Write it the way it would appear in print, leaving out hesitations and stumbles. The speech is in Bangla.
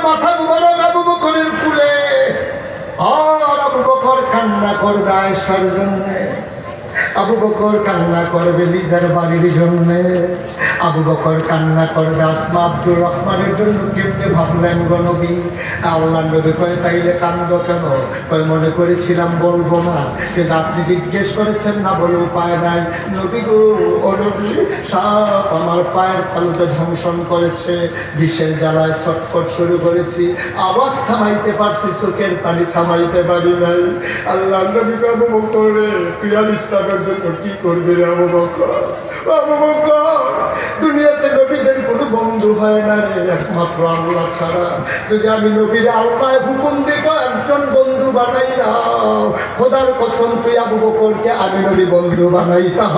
মাথা মুবারক আবু বকরের কুলে, আর আবু বকর কান্না করবে আয়েশার জন্যে, আবু বকর কান্না করবে লিজার বাড়ির জন্যে, আবু বকর কান্না করবে আসমা আব্দুর রহমানের জন্য। কেমনে ভাবলেন গো নবী? আল্লাহ নবী কয় তাইলে কান্দ কেন? কয় মনে করেছিলাম বলবো না, কিন্তু আপনি জিজ্ঞেস করেছেন না বলে উপায় নাই। নবী গো, ও নবী, সাপ আমার পায়ের তালুতে ধ্বংসন করেছে, বিষের জ্বালায় ছটফট শুরু করেছি, আওয়াজ থামাইতে পারছি, চোখের পানি থামাইতে পারি নাই। আল্লাহ নবী কয় আবু বকর রে, তুই আর ইসলামের জন্য কি করবি রে আবু বকর? আবু বকর, দুনিয়াতে নবীদের কোনো বন্ধু হয় না রে, একমাত্র আল্লাহ ছাড়া। যদি আমি নবীর আল্লাহ হুকুম দিত একজন বন্ধু বানাই দাও, খোদার কসম তুই আবু বকরকে আমি নবী বন্ধু বানাইতাম।